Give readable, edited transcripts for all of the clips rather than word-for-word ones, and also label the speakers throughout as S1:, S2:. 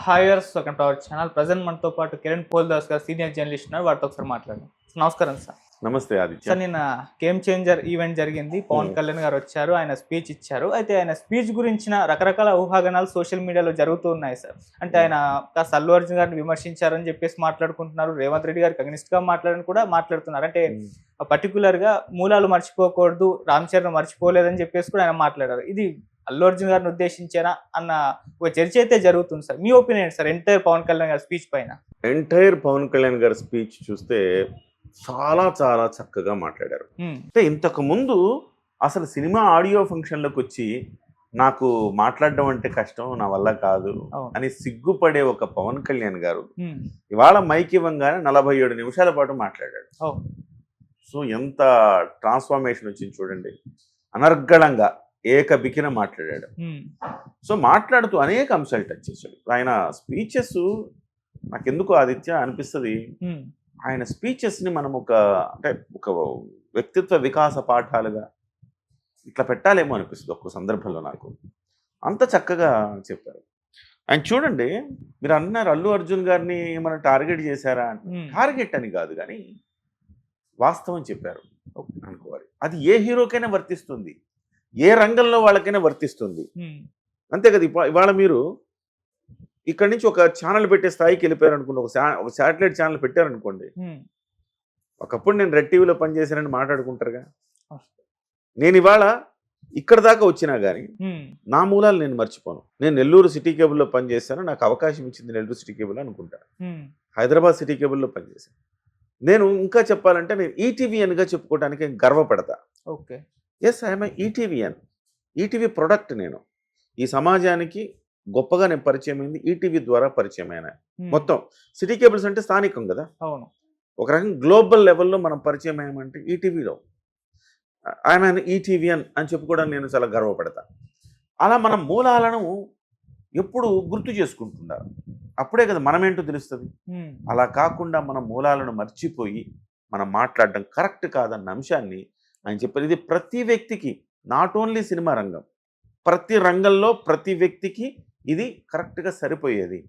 S1: హాయర్స్ welcome to our channel. Present మనతో పాటు కిరణ్ పోల్దాస్ గారు సీనియర్ జర్నలిస్ట్ ఉన్నారు. వారితో ఒకసారి మాట్లాడదాం. నమస్కారం సార్.
S2: నమస్తే ఆదిత్య.
S1: సార్, నిన్న గేమ్ చేంజర్ ఈవెంట్ జరిగింది. పవన్ కళ్యాణ్ గారు వచ్చారు, ఆయన స్పీచ్ ఇచ్చారు. అయితే ఆయన స్పీచ్ గురించిన రకరకాల ఊహాగానాలు సోషల్ మీడియాలో జరుగుతూ ఉన్నాయి సార్. అంటే ఆయన కాస్త అల్లు అర్జున్ గారిని విమర్శించారని చెప్పేసి మాట్లాడుకుంటున్నారు. రేవంత్ రెడ్డి గారికి అగ్నిస్ట్ గా మాట్లాడని కూడా మాట్లాడుతున్నారు. అంటే పర్టికులర్ గా మూలాలు మర్చిపోకూడదు, రామ్ చరణ్ మర్చిపోలేదని చెప్పేసి కూడా ఆయన మాట్లాడారు. ఇది అల్లు అర్జున్ గారిని ఉద్దేశించేనా అన్న ఒక చర్చ అయితే జరుగుతుంది సార్. మీ opinion sir entire Pawan Kalyan గారి స్పీచ్ పైన?
S2: ఎంటైర్ పవన్ కళ్యాణ్ గారి స్పీచ్ చూస్తే చాలా చాలా చక్కగా మాట్లాడారు. అంటే ఇంతకు ముందు అసలు సినిమా ఆడియో ఫంక్షన్లకు వచ్చి నాకు మాట్లాడడం అంటే కష్టం, నా వల్ల కాదు అని సిగ్గుపడే ఒక పవన్ కళ్యాణ్ గారు ఇవాళ మైక్ ఇవ్వంగానే 47 నిమిషాల పాటు మాట్లాడాడు. సో ఎంత ట్రాన్స్ఫర్మేషన్ వచ్చింది చూడండి. అనర్గళంగా ఏకబికిన మాట్లాడాడు. సో మాట్లాడుతూ అనేక అంశాలు టచ్ చేశాడు. ఆయన స్పీచెస్ నాకెందుకు ఆదిత్య అనిపిస్తుంది, ఆయన స్పీచెస్ని మనం ఒక వ్యక్తిత్వ వికాస పాఠాలుగా ఇట్లా పెట్టాలేమో అనిపిస్తుంది ఒక్క సందర్భంలో. నాకు అంత చక్కగా చెప్పారు. ఆయన చూడండి, మీరు అన్నారు అల్లు అర్జున్ గారిని మనం టార్గెట్ చేశారా అంటే టార్గెట్ అని కాదు, కానీ వాస్తవం చెప్పారు అనుకోవాలి. అది ఏ హీరోకైనా వర్తిస్తుంది, ఏ రంగంలో వాళ్ళకైనా వర్తిస్తుంది. అంతే కదా. ఇవాళ మీరు ఇక్కడి నుంచి ఒక ఛానల్ పెట్టే స్థాయికి వెళ్ళిపోయారు అనుకోండి, ఒక శాటిలైట్ ఛానల్ పెట్టారనుకోండి. ఒకప్పుడు నేను రెడ్ టీవీలో పనిచేశానని మాట్లాడుకుంటారుగా. నేను ఇవాళ ఇక్కడ దాకా వచ్చినా కానీ నా మూలాలు నేను మర్చిపోను. నేను నెల్లూరు సిటీ కేబుల్లో పనిచేశాను, నాకు అవకాశం ఇచ్చింది నెల్లూరు సిటీ కేబుల్ అనుకుంటా. హైదరాబాద్ సిటీ కేబుల్లో పనిచేశాను. నేను ఇంకా చెప్పాలంటే నేను ఈటీవీఎన్గా చెప్పుకోవడానికి గర్వపడతా.
S1: Okay,
S2: yes, I'm ETVian. ETV product. నేను ఈ సమాజానికి గొప్పగా నేను పరిచయం అయింది ఈటీవీ ద్వారా పరిచయం అయినా. మొత్తం సిటీ కేబుల్స్ అంటే స్థానికం కదా.
S1: అవును.
S2: ఒక రకంగా గ్లోబల్ లెవెల్లో మనం పరిచయం అయ్యామంటే ఈటీవీలో. ఐఎమ్ ఈటీవీఎన్ అని చెప్పుకోవడానికి నేను చాలా గర్వపడతా. అలా మన మూలాలను ఎప్పుడు గుర్తు చేసుకుంటున్నారు, అప్పుడే కదా మనమేంటో తెలుస్తుంది. అలా కాకుండా మన మూలాలను మర్చిపోయి మనం మాట్లాడడం కరెక్ట్ కాదన్న అంశాన్ని ఆయన చెప్పారు. ఇది ప్రతి వ్యక్తికి, నాట్ ఓన్లీ సినిమా రంగం, ప్రతి రంగంలో ప్రతి వ్యక్తికి ఇది కరెక్ట్గా సరిపోయేది.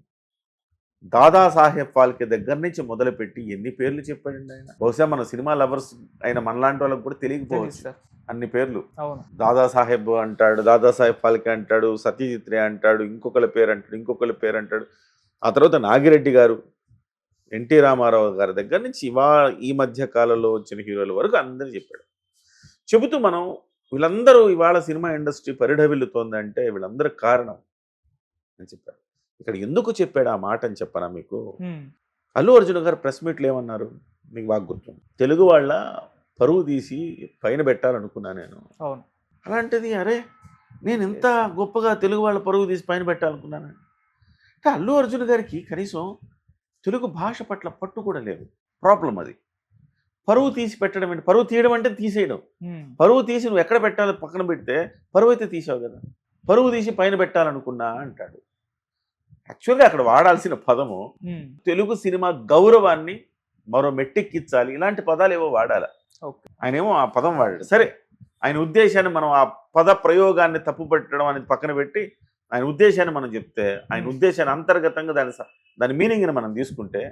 S2: దాదాసాహెబ్ ఫాల్కే దగ్గర నుంచి మొదలుపెట్టి ఎన్ని పేర్లు చెప్పాడండి ఆయన. బహుశా మన సినిమా లవర్స్ అయిన మనలాంటి వాళ్ళకి కూడా తెలియకపోవచ్చు అన్ని పేర్లు. దాదాసాహెబ్ అంటాడు, దాదాసాహెబ్ ఫాల్కే అంటాడు, సత్యజిత్ రే అంటాడు, ఇంకొకరి పేరు అంటాడు. ఆ తర్వాత నాగిరెడ్డి గారు, ఎన్టీ రామారావు గారి దగ్గర నుంచి ఈ మధ్య కాలంలో వచ్చిన హీరోల వరకు అందరూ చెప్పాడు. చెబుతూ మనం వీళ్ళందరూ ఇవాళ సినిమా ఇండస్ట్రీ పరిఢవిల్లుతోందంటే వీళ్ళందరూ కారణం అని చెప్పాడు. ఇక్కడ ఎందుకు చెప్పాడు ఆ మాట అని చెప్పనా మీకు. అల్లు అర్జున్ గారు ప్రెస్ మీట్లు ఏమన్నారు మీకు బాగా గుర్తు. తెలుగు వాళ్ళ పరువు తీసి పైన పెట్టాలనుకున్నా నేను. అలాంటిది అరే నేను ఎంత గొప్పగా తెలుగు వాళ్ళ పరువు తీసి పైన పెట్టాలనుకున్నాను అంటే అల్లు అర్జున్ గారికి కనీసం తెలుగు భాష పట్ల పట్టు కూడా లేదు. ప్రాబ్లం అది. పరువు తీసి పెట్టడం అంటే, పరువు తీయడం అంటే తీసేయడం. పరువు తీసి నువ్వు ఎక్కడ పెట్టాలో పక్కన పెడితే పరువు అయితే తీసావు కదా, పరువు తీసి పైన పెట్టాలనుకున్నా అంటాడు. యాక్చువల్గా అక్కడ వాడాల్సిన పదము తెలుగు సినిమా గౌరవాన్ని మరో మెట్టెక్కించాలి, ఇలాంటి పదాలు ఏవో వాడాలి. ఆయన ఏమో ఆ పదం వాడాడు. సరే, ఆయన ఉద్దేశాన్ని మనం ఆ పద ప్రయోగాన్ని తప్పు పెట్టడం అనేది పక్కన పెట్టి ఆయన ఉద్దేశాన్ని మనం చెప్తే, ఆయన ఉద్దేశాన్ని అంతర్గతంగా దాని మీనింగ్ని మనం తీసుకుంటే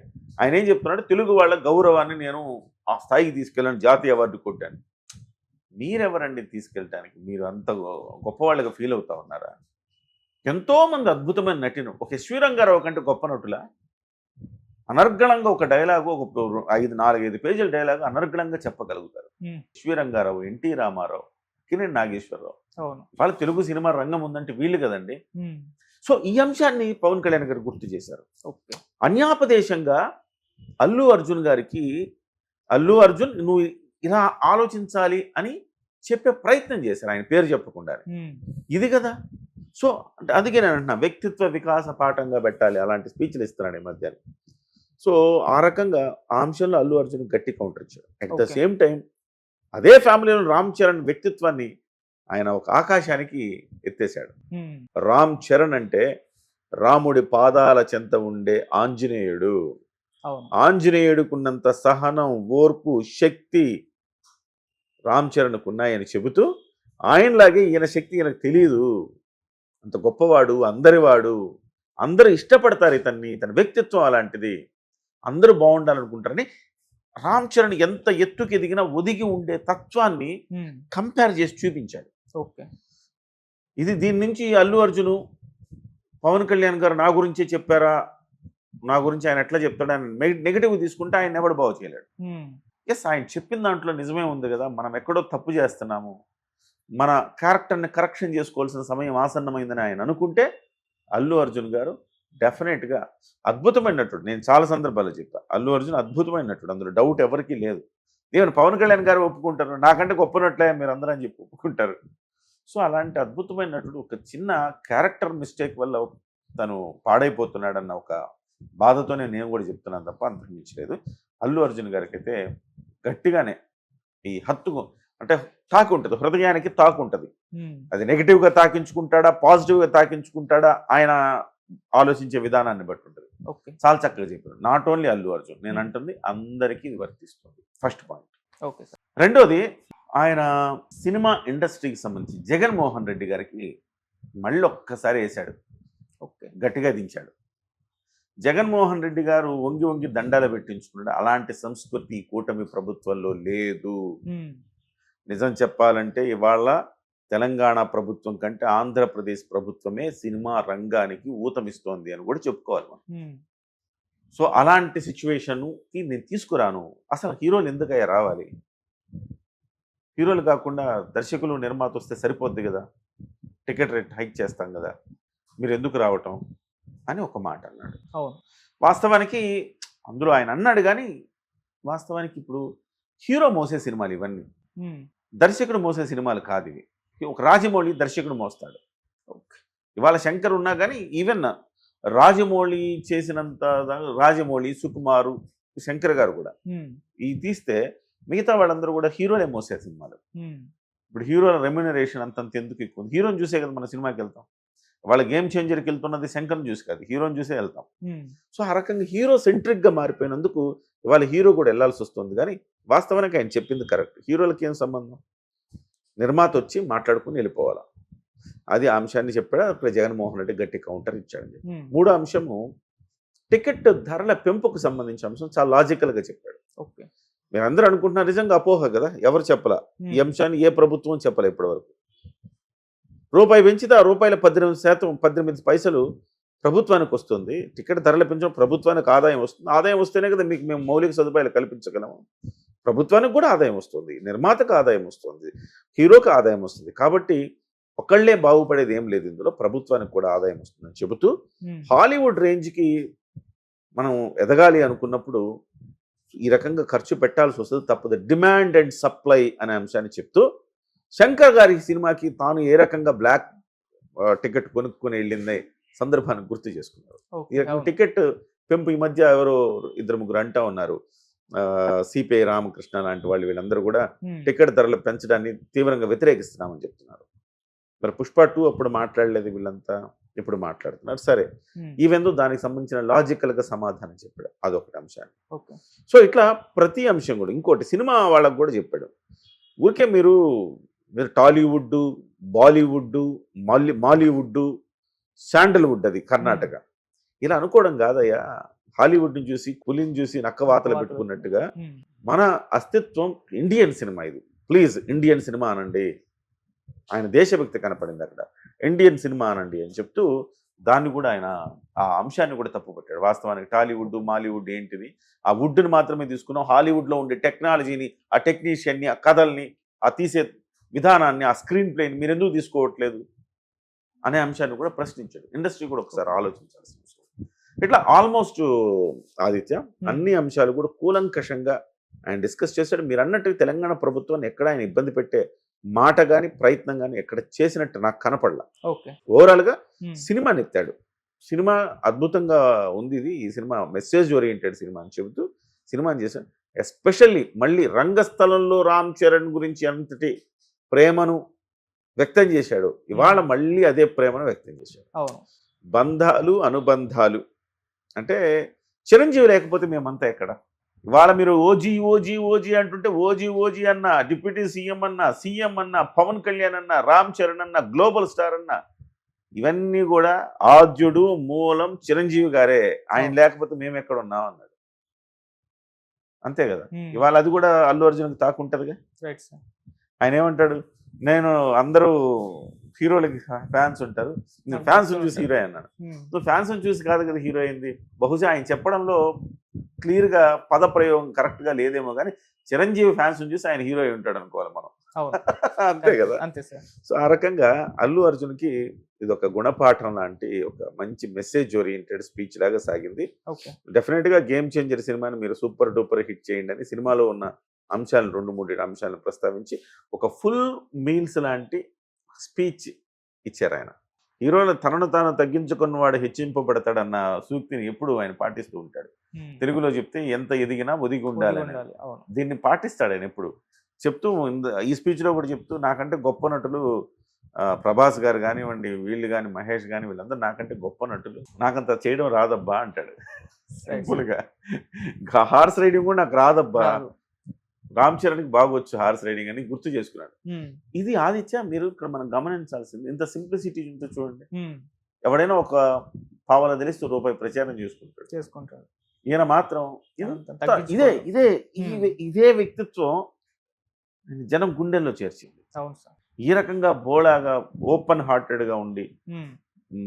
S2: ఆయన ఏం చెప్తున్నాడు, తెలుగు వాళ్ళ గౌరవాన్ని నేను ఆ స్థాయికి తీసుకెళ్ళాను, జాతీయ అవార్డు కొట్టాను. మీరెవరండి తీసుకెళ్ళటానికి? మీరు అంత గొప్పవాళ్ళగా ఫీల్ అవుతా ఉన్నారా? ఎంతోమంది అద్భుతమైన నటిను, ఒక ఎస్వి రంగారావు కంటే గొప్ప నటుల అనర్గళంగా ఒక డైలాగు, ఒక 4-5 పేజీల డైలాగు అనర్గళంగా చెప్పగలుగుతారు. SV Ranga Rao, NT Rama Rao, Kiran Nageswara Rao. వాళ్ళ తెలుగు సినిమా రంగం ఉందంటే వీళ్ళు కదండి. సో ఈ అంశాన్ని పవన్ కళ్యాణ్ గారు గుర్తు చేశారు. అన్యాపదేశంగా అల్లు అర్జున్ గారికి, అల్లు అర్జున్ నువ్వు ఇలా ఆలోచించాలి అని చెప్పే ప్రయత్నం చేశారు ఆయన పేరు చెప్పకుండా. ఇది కదా. సో అందుకే నేను అంటున్నా, వ్యక్తిత్వ వికాస పాఠంగా పెట్టాలి అలాంటి స్పీచ్లు ఇస్తున్నాడు ఈ మధ్య. సో ఆ రకంగా ఆ అంశంలో అల్లు అర్జున్ గట్టి కౌంటర్ ఇచ్చాడు. అట్ ద సేమ్ టైం అదే ఫ్యామిలీలో రామ్ చరణ్ వ్యక్తిత్వాన్ని ఆయన ఒక ఆకాశానికి ఎత్తేశాడు. రామ్ చరణ్ అంటే రాముడి పాదాల చెంత ఉండే ఆంజనేయుడు. ఆంజనేయుడుకున్నంత సహనం, ఓర్పు, శక్తి రామ్ చరణ్కు ఉన్నాయని చెబుతూ ఆయనలాగే ఈయన శక్తి ఈయనకు తెలియదు, అంత గొప్పవాడు, అందరివాడు, అందరూ ఇష్టపడతారు ఇతన్ని, ఇతని వ్యక్తిత్వం అలాంటిది, అందరూ బాగుండాలనుకుంటారని రామ్ చరణ్ ఎంత ఎత్తుకి ఎదిగినా ఒదిగి ఉండే తత్వాన్ని కంపేర్ చేసి చూపించాడు.
S1: ఓకే.
S2: దీని నుంచి అల్లు అర్జును, పవన్ కళ్యాణ్ గారు నా గురించే చెప్పారా, నా గురించి ఆయన ఎట్లా చెప్తాడని నెగిటివ్ తీసుకుంటే ఆయన ఎవడు బాగు చేయలేడు. ఎస్, ఆయన చెప్పిన దాంట్లో నిజమే ఉంది కదా, మనం ఎక్కడో తప్పు చేస్తున్నాము, మన క్యారెక్టర్ని కరెక్షన్ చేసుకోవాల్సిన సమయం ఆసన్నమైందని ఆయన అనుకుంటే అల్లు అర్జున్ గారు డెఫినెట్గా అద్భుతమైన నటుడు. నేను చాలా సందర్భాల్లో చెప్పా, అల్లు అర్జున్ అద్భుతమైన నటుడు, అందులో డౌట్ ఎవరికీ లేదు. ఈవెన్ పవన్ కళ్యాణ్ గారు ఒప్పుకుంటారు, నాకంటే గొప్ప నటులే మీరు అందరూ అని చెప్పి ఒప్పుకుంటారు. సో అలాంటి అద్భుతమైన నటుడు ఒక చిన్న క్యారెక్టర్ మిస్టేక్ వల్ల తను పాడైపోతున్నాడన్న ఒక బాధతోనే నేను కూడా చెప్తున్నాను తప్ప అంతకు మించలేదు. అల్లు అర్జున్ గారికి అయితే గట్టిగానే ఈ హత్తుకు అంటే తాకు ఉంటుంది, హృదయానికి తాకు ఉంటుంది. అది నెగిటివ్గా తాకించుకుంటాడా, పాజిటివ్గా తాకించుకుంటాడా, ఆయన ఆలోచించే విధానాన్ని బట్టి ఉంటుంది. చాలా చక్కగా చెప్పారు. నాట్ ఓన్లీ అల్లు అర్జున్, నేను అంటుంది అందరికీ ఇది వర్తిస్తుంది. First point.
S1: Okay sir.
S2: రెండోది, ఆయన సినిమా ఇండస్ట్రీకి సంబంధించి జగన్మోహన్ రెడ్డి గారికి మళ్ళీ ఒక్కసారి వేశాడు, గట్టిగా దించాడు. జగన్మోహన్ రెడ్డి గారు వంగి వంగి దండాలు పెట్టించుకున్నాడు. అలాంటి సంస్కృతి కూటమి ప్రభుత్వంలో లేదు. నిజం చెప్పాలంటే ఇవాళ తెలంగాణ ప్రభుత్వం కంటే ఆంధ్రప్రదేశ్ ప్రభుత్వమే సినిమా రంగానికి ఊతమిస్తోంది అని కూడా చెప్పుకోవాలి మనం. సో అలాంటి సిచ్యువేషన్కి నేను తీసుకురాను. అసలు హీరోలు ఎందుకయ్యా రావాలి? హీరోలు కాకుండా దర్శకులు, నిర్మాత వస్తే సరిపోద్ది కదా, టికెట్ రేట్ హైక్ చేస్తాం కదా, మీరు ఎందుకు రావటం అని ఒక మాట అన్నాడు. వాస్తవానికి అందులో ఆయన అన్నాడు, కానీ వాస్తవానికి ఇప్పుడు హీరో మోసే సినిమాలు ఇవన్నీ, దర్శకుడు మోసే సినిమాలు కాదు ఇవి. ఒక రాజమౌళి దర్శకుడు మోస్తాడు. ఇవాళ శంకర్ ఉన్నా కానీ ఈవెన్ రాజమౌళి చేసినంత, రాజమౌళి, సుకుమారు, శంకర్ గారు కూడా ఈ తీస్తే మిగతా వాళ్ళందరూ కూడా హీరోలే మోసే సినిమాలు. ఇప్పుడు హీరోల రెమ్యునరేషన్ అంతంత ఎందుకు ఎక్కువ? హీరోని చూసే కదా మన సినిమాకి వెళ్తాం. వాళ్ళ గేమ్ చేంజర్కి వెళ్తున్నది శంకర్ని చూసి కాదు, హీరోని చూసే వెళ్తాం. సో ఆ రకంగా హీరో సెంట్రిక్గా మారిపోయినందుకు ఇవాళ హీరో కూడా వెళ్ళాల్సి వస్తుంది. కానీ వాస్తవానికి ఆయన చెప్పింది కరెక్ట్. హీరోలకి ఏం సంబంధం? నిర్మాత వచ్చి మాట్లాడుకుని వెళ్ళిపోవాలా, అది ఆ అంశాన్ని చెప్పాడు. అక్కడ జగన్మోహన్ రెడ్డి గట్టి కౌంటర్ ఇచ్చాడు. మూడో అంశము టికెట్ ధరల పెంపుకు సంబంధించిన అంశం చాలా లాజికల్గా చెప్పాడు. మీరు అందరూ అనుకుంటున్నారు, నిజంగా అపోహ కదా, ఎవరు చెప్పలా ఈ అంశాన్ని, ఏ ప్రభుత్వం చెప్పలే ఇప్పటివరకు. రూపాయి పెంచితే ఆ రూపాయల 18 పైసలు ప్రభుత్వానికి వస్తుంది. టికెట్ ధరలు పెంచడం ప్రభుత్వానికి ఆదాయం వస్తుంది. ఆదాయం వస్తేనే కదా మీకు మేము మౌలిక సదుపాయాలు కల్పించగలము. ప్రభుత్వానికి కూడా ఆదాయం వస్తుంది, నిర్మాతకు ఆదాయం వస్తుంది, హీరోకి ఆదాయం వస్తుంది. కాబట్టి ఒకళ్ళే బాగుపడేది ఏం లేదు, ఇందులో ప్రభుత్వానికి కూడా ఆదాయం వస్తుందని చెబుతూ హాలీవుడ్ రేంజ్కి మనం ఎదగాలి అనుకున్నప్పుడు ఈ రకంగా ఖర్చు పెట్టాల్సి వస్తుంది, తప్పదు. డిమాండ్ అండ్ సప్లై అనే అంశాన్ని చెప్తూ శంకర్ గారి సినిమాకి తాను ఏ రకంగా బ్లాక్ టికెట్ కొనుక్కొని వెళ్ళిందే సందర్భాన్ని గుర్తు చేసుకున్నారు. ఈ రకంగా టికెట్ పెంపు ఈ మధ్య ఎవరో 2-3 అంటా ఉన్నారు, సిపిఐ రామకృష్ణ లాంటి వాళ్ళు, వీళ్ళందరూ కూడా టికెట్ ధరలు పెంచడాన్ని తీవ్రంగా వ్యతిరేకిస్తున్నామని చెప్తున్నారు. మరి పుష్ప 2 అప్పుడు మాట్లాడలేదు, వీళ్ళంతా ఇప్పుడు మాట్లాడుతున్నారు. సరే, ఈవెందో దానికి సంబంధించిన లాజికల్గా సమాధానం చెప్పాడు, అదొకటి అంశాన్ని. సో ఇట్లా ప్రతి అంశం కూడా, ఇంకోటి సినిమా వాళ్ళకు కూడా చెప్పాడు. ఊరికే మీరు టాలీవుడ్, బాలీవుడ్, మాలీవుడ్, శాండల్వుడ్, అది కర్ణాటక, ఇలా అనుకోవడం కాదయ్యా. హాలీవుడ్ని చూసి, పులిని చూసి నక్కవాతలు పెట్టుకున్నట్టుగా మన అస్తిత్వం ఇండియన్ సినిమా. ఇది ప్లీజ్ ఇండియన్ సినిమా అనండి. ఆయన దేశభక్తి కనపడింది అక్కడ, ఇండియన్ సినిమా అనండి అని చెప్తూ దాన్ని కూడా ఆయన ఆ అంశాన్ని కూడా తప్పుపట్టాడు. వాస్తవానికి టాలీవుడ్, మాలీవుడ్ ఏంటిది, ఆ వుడ్ని మాత్రమే తీసుకున్నాం. హాలీవుడ్లో ఉండే టెక్నాలజీని, ఆ టెక్నీషియన్ని, ఆ కథల్ని, ఆ తీసే విధానాన్ని, ఆ స్క్రీన్ ప్లేని మీరు ఎందుకు తీసుకోవట్లేదు అనే అంశాన్ని కూడా ప్రశ్నించాడు. ఇండస్ట్రీ కూడా ఒకసారి ఆలోచించాల్సిన అవసరం. ఇట్లా ఆల్మోస్ట్ ఆదిత్య అన్ని అంశాలు కూడా కూలంకషంగా ఆయన డిస్కస్ చేశాడు. మీరు అన్నట్టు తెలంగాణ ప్రభుత్వాన్ని ఎక్కడ ఆయన ఇబ్బంది పెట్టే మాట కానీ ప్రయత్నం కానీ ఎక్కడ చేసినట్టు నాకు కనపడలా. ఓవరాల్గా సినిమాని ఎత్తాడు. సినిమా అద్భుతంగా ఉంది, ఈ సినిమా మెసేజ్ ఓరియంటెడ్ సినిమా అని చెబుతూ సినిమాని చేశాడు. ఎస్పెషల్లీ మళ్ళీ రంగస్థలంలో రామ్ చరణ్ గురించి అంతటి ప్రేమను వ్యక్తం చేశాడు. ఇవాళ మళ్ళీ అదే ప్రేమను వ్యక్తం చేశాడు. బంధాలు, అనుబంధాలు అంటే చిరంజీవి లేకపోతే మేమంతా ఎక్కడ? ఇవాళ మీరు ఓజీ ఓజీ ఓజీ అంటుంటే ఓజీ ఓజీ అన్న, డిప్యూటీ సీఎం అన్న, సీఎం అన్న, పవన్ కళ్యాణ్ అన్న, రామ్ చరణ్ అన్న, గ్లోబల్ స్టార్ అన్న, ఇవన్నీ కూడా ఆద్యుడు మూలం చిరంజీవి గారే, ఆయన
S1: అవును.
S2: లేకపోతే మేము ఎక్కడ ఉన్నాం అన్నాడు. అంతే కదా. ఇవాళ అది కూడా అల్లు అర్జున్కి తాకుంటదిగా.
S1: Right sir.
S2: ఆయన ఏమంటాడు, నేను అందరూ హీరోలకి ఫ్యాన్స్ ఉంటారు, నేను ఫ్యాన్స్ చూసి హీరో అన్నాడు. సో ఫ్యాన్స్ చూసి కాదు కదా హీరో అయింది. బహుశా ఆయన చెప్పడంలో క్లియర్గా పద ప్రయోగం కరెక్ట్గా లేదేమో కానీ చిరంజీవి ఫ్యాన్స్ చూసి ఆయన హీరో అయి ఉంటాడు అనుకోవాలి మనం. అంతే కదా.
S1: అంతే సార్.
S2: సో ఆ రకంగా అల్లు అర్జున్కి ఇది ఒక గుణపాఠం లాంటి ఒక మంచి మెసేజ్ ఓరియంటెడ్ స్పీచ్ లాగా సాగింది. డెఫినెట్గా గేమ్ చేంజర్ సినిమాని మీరు సూపర్ డూపర్ హిట్ చేయండి అని సినిమాలో ఉన్న అంశాలను 2-3 అంశాలను ప్రస్తావించి ఒక ఫుల్ మీల్స్ లాంటి స్పీచ్ ఇచ్చారు ఆయన. హీరోలు తనను తాను తగ్గించుకున్నవాడు హెచ్చింపబడతాడన్న సూక్తిని ఎప్పుడు ఆయన పాటిస్తూ ఉంటాడు. తెలుగులో చెప్తే ఎంత ఎదిగినా ఒదిగి ఉండాలని, దీన్ని పాటిస్తాడు ఆయన ఎప్పుడు చెప్తూ. ఈ స్పీచ్లో కూడా చెప్తూ నాకంటే గొప్ప నటులు ప్రభాస్ గారు కానివ్వండి, వీళ్ళు కానీ మహేష్ కానీ వీళ్ళందరూ నాకంటే గొప్ప నటులు, నాకంత చేయడం రాదబ్బా అంటాడు సింపుల్గా. హార్స్ రైడింగ్ కూడా నాకు రాదబ్బా, రామ్ చరణ్కి బాగొచ్చు హార్స్ రైడింగ్ అని గుర్తు చేసుకున్నాడు. ఇది ఆదిత్య మీరు ఇక్కడ మనం గమనించాల్సింది. ఇంత సింప్లిసిటీ ఉంటే చూడండి. ఎవడైనా ఒక పావల తెలిస్తే రూపాయి ప్రచారం చేసుకుంటాడు. ఈయన మాత్రం ఇదే ఇదే ఇదే వ్యక్తిత్వం జనం గుండెల్లో చేర్చింది. ఈ రకంగా బోళాగా ఓపెన్ హార్టెడ్గా ఉండి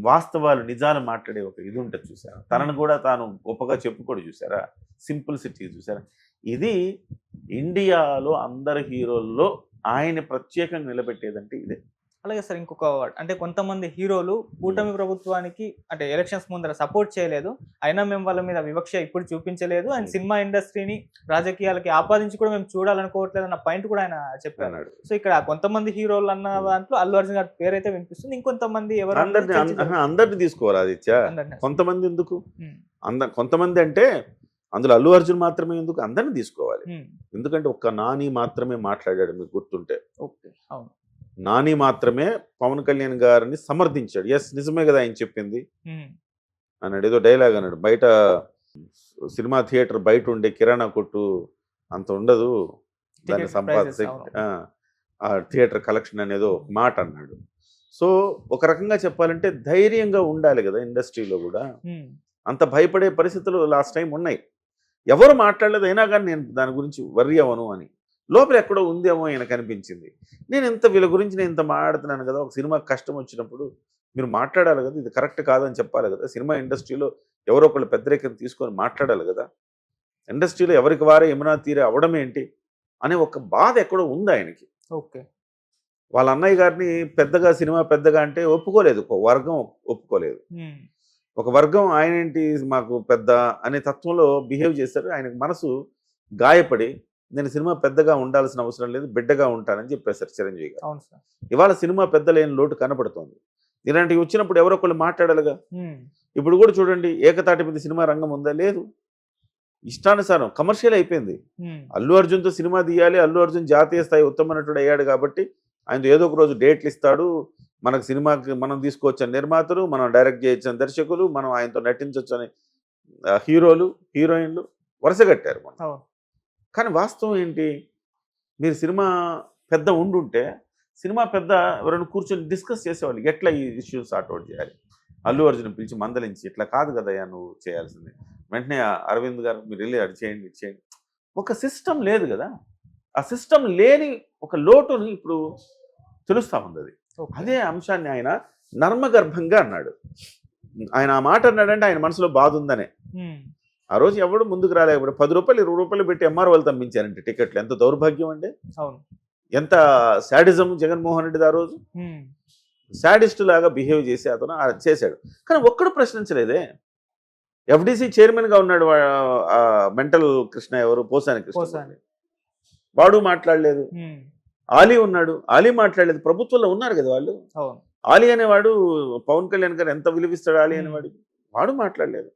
S2: వాస్తవాలు నిజాలు మాట్లాడే ఒక ఇది ఉంటుంది చూసారా. తనను కూడా తాను గొప్పగా చెప్పుకోడు చూసారా. సింప్లిసిటీ చూసారా. ఇది ఇండియాలో అందరి హీరోల్లో ఆయన ప్రత్యేకంగా నిలబెట్టేదంటే ఇదే.
S1: అలాగే సార్ ఇంకొక అంటే కొంతమంది హీరోలు కూటమి ప్రభుత్వానికి అంటే ఎలక్షన్స్ ముందర సపోర్ట్ చేయలేదు, అయినా మేము వాళ్ళ మీద వివక్ష ఇప్పుడు చూపించలేదు, ఆయన సినిమా ఇండస్ట్రీని రాజకీయాలకి ఆపాదించి కూడా మేము చూడాలనుకోవట్లేదు అన్న పాయింట్ కూడా ఆయన చెప్పారు. సో ఇక్కడ కొంతమంది హీరోలు అన్న దాంట్లో అల్లు అర్జున్ గారి పేరు అయితే వినిపిస్తుంది. ఇంకొంతమంది ఎవరు
S2: అందరిని తీసుకోవాలి ఆదిత్య, కొంతమంది ఎందుకు, కొంతమంది అంటే అందులో అల్లు అర్జున్ మాత్రమే ఎందుకు, అందరిని తీసుకోవాలి. ఎందుకంటే ఒక్క నాని మాత్రమే మాట్లాడాడు మీకు గుర్తుంటే. నాని మాత్రమే పవన్ కళ్యాణ్ గారిని సమర్థించాడు. ఎస్ నిజమే కదా ఆయన చెప్పింది అన్నాడు. ఏదో డైలాగ్ అన్నాడు, బయట సినిమా థియేటర్ బయట ఉండే కిరాణా కొట్టు అంత ఉండదు దాన్ని ఆ థియేటర్ కలెక్షన్ అనేదో మాట అన్నాడు. సో ఒక రకంగా చెప్పాలంటే ధైర్యంగా ఉండాలి కదా ఇండస్ట్రీలో కూడా. అంత భయపడే పరిస్థితులు లాస్ట్ టైం ఉన్నాయి. ఎవరు మాట్లాడలేదు, అయినా కానీ నేను దాని గురించి వర్రీ అవ్వను అని లోపల ఎక్కడో ఉందేమో ఆయనకు అనిపించింది. నేను వీళ్ళ గురించి నేను ఇంత మాట్లాడుతున్నాను కదా, ఒక సినిమా కష్టం వచ్చినప్పుడు మీరు మాట్లాడాలి కదా, ఇది కరెక్ట్ కాదని చెప్పాలి కదా. సినిమా ఇండస్ట్రీలో ఎవరో ఒకళ్ళు పెద్దరికం తీసుకొని మాట్లాడాలి కదా. ఇండస్ట్రీలో ఎవరికి వారే యమునా తీరే అవడం ఏంటి అనే ఒక బాధ ఎక్కడో ఉంది ఆయనకి. వాళ్ళ అన్నయ్య గారిని పెద్దగా సినిమా పెద్దగా అంటే ఒప్పుకోలేదు, ఒక వర్గం ఒప్పుకోలేదు. ఒక వర్గం ఆయన ఏంటి మాకు పెద్ద అనే తత్వంలో బిహేవ్ చేశారు. ఆయనకు మనసు గాయపడి నేను సినిమా పెద్దగా ఉండాల్సిన అవసరం లేదు, బిడ్డగా ఉంటానని చెప్పేశారు చిరంజీవి గారు. ఇవాళ సినిమా పెద్ద లేని లోటు కనపడుతోంది. ఇలాంటివి వచ్చినప్పుడు ఎవరో ఒకళ్ళు మాట్లాడాలిగా. ఇప్పుడు కూడా చూడండి, ఏకతాటి మీద సినిమా రంగం ఉందా, లేదు. ఇష్టానుసారం కమర్షియల్ అయిపోయింది. అల్లు అర్జున్తో సినిమా తీయాలి, అల్లు అర్జున్ జాతీయ స్థాయి ఉత్తమ నటుడు అయ్యాడు కాబట్టి ఆయన ఏదో ఒక రోజు డేట్లు ఇస్తాడు, మనకు సినిమాకి మనం తీసుకోవచ్చని నిర్మాతలు, మనం డైరెక్ట్ చేయొచ్చని దర్శకులు, మనం ఆయనతో నటించవచ్చు అని హీరోలు హీరోయిన్లు వరుసగట్టారు మనం. కానీ వాస్తవం ఏంటి, మీరు సినిమా పెద్ద ఉండుంటే సినిమా పెద్ద ఎవరైనా కూర్చొని డిస్కస్ చేసేవాళ్ళు, ఎట్లా ఈ ఇష్యూస్ సార్ట్అవుట్ చేయాలి. అల్లు అర్జున్ పిలిచి మందలించి ఇట్లా కాదు కదయ్యా నువ్వు చేయాల్సింది, వెంటనే అరవింద్ గారు మీరు వెళ్ళి అది చేయండి ఇది చేయండి. ఒక సిస్టమ్ లేదు కదా. ఆ సిస్టమ్ లేని ఒక లోటుని ఇప్పుడు తెలుస్తూ ఉంది. అది అదే అంశాన్ని ఆయన నర్మగర్భంగా అన్నాడు. ఆయన ఆ మాట అన్నాడంటే ఆయన మనసులో బాధ ఉందనే. ఆ రోజు ఎవడు ముందుకు రాలేకపోతే 10 రూపాయలు 20 రూపాయలు పెట్టి ఎంఆర్ వాళ్ళు తమ్మించారంటే టికెట్లు. ఎంత దౌర్భాగ్యం అండి, ఎంత శాడిజం జగన్మోహన్ రెడ్డి ఆ రోజు. శాడిస్ట్ లాగా బిహేవ్ చేసి అతను చేశాడు. కానీ ఒక్కడు ప్రశ్నించలేదే. ఎఫ్డిసి చైర్మన్గా ఉన్నాడు మెంటల్ కృష్ణ, ఎవరు పోసాని కృష్ణ, వాడు మాట్లాడలేదు. ఆలీ ఉన్నాడు, ఆలీ మాట్లాడలేదు. ప్రభుత్వంలో ఉన్నారు కదా వాళ్ళు. ఆలీ అనేవాడు పవన్ కళ్యాణ్ గారు ఎంత విలువిస్తాడు ఆలీ అనేవాడికి, వాడు మాట్లాడలేదు.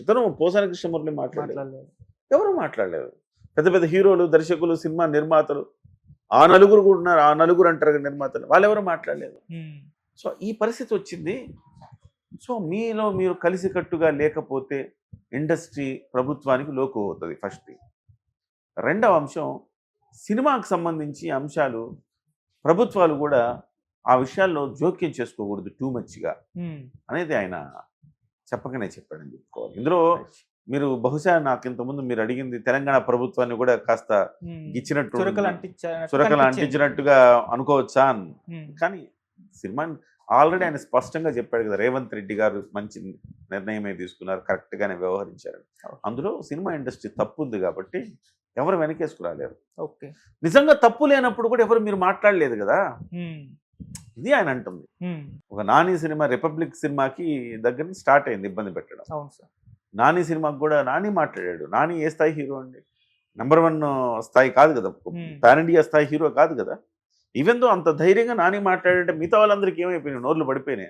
S2: ఇతను పోసాని కృష్ణమూర్తి మాట్లాడలేదు, ఎవరు మాట్లాడలేదు. పెద్ద పెద్ద హీరోలు దర్శకులు సినిమా నిర్మాతలు ఆ నలుగురు కూడా ఉన్నారు, ఆ నలుగురు అంటారు కదా నిర్మాతలు, వాళ్ళు ఎవరు మాట్లాడలేదు. సో ఈ పరిస్థితి వచ్చింది. సో మీలో మీరు కలిసికట్టుగా లేకపోతే ఇండస్ట్రీ ప్రభుత్వానికి లోకు అవుతుంది ఫస్ట్ థింగ్. రెండవ అంశం, సినిమాకు సంబంధించి అంశాలు ప్రభుత్వాలు కూడా ఆ విషయాల్లో జోక్యం చేసుకోకూడదు టూ మచ్గా
S1: ఉమ్,
S2: అనేది ఆయన చెప్పకనే చెప్పాడని చెప్పుకోవాలి. ఇందులో
S1: రైట్.
S2: మీరు బహుశా నాకు ఇంతకుముందు మీరు అడిగింది తెలంగాణ ప్రభుత్వాన్ని కూడా కాస్త
S1: ఉమ్,
S2: గిచ్చినట్టు
S1: చురకలు
S2: చురకలు
S1: అంటించినట్టుగా
S2: అంటించినట్టుగా అనుకోవచ్చా అని.
S1: ఉమ్,
S2: కానీ సినిమా ఆల్రెడీ ఆయన స్పష్టంగా చెప్పాడు కదా, రేవంత్ రెడ్డి గారు మంచి నిర్ణయమే తీసుకున్నారు, కరెక్ట్గానే వ్యవహరించారు. అందులో సినిమా ఇండస్ట్రీ తప్పు ఉంది కాబట్టి ఎవరు వెనకేసుకురాలేరు.
S1: ఓకే.
S2: నిజంగా తప్పు లేనప్పుడు కూడా ఎవరు మీరు మాట్లాడలేదు కదా,
S1: ఉమ్,
S2: ఇది ఆయన అంటుంది.
S1: ఉమ్,
S2: ఒక నాని సినిమా రిపబ్లిక్ సినిమాకి దగ్గర నుంచి స్టార్ట్ అయింది ఇబ్బంది పెట్టడం.
S1: అవును సార్.
S2: నాని సినిమాకి కూడా నాని మాట్లాడాడు. నాని ఏ స్థాయి హీరో అండి, నెంబర్ 1 స్థాయి కాదు కదా, పాన్ ఇండియా స్థాయి హీరో కాదు కదా. ఈవెన్ దో అంత ధైర్యంగా నాని మాట్లాడంటే మిగతా వాళ్ళందరికీ ఏమైపోయినాయి, నోర్లు పడిపోయినాయి.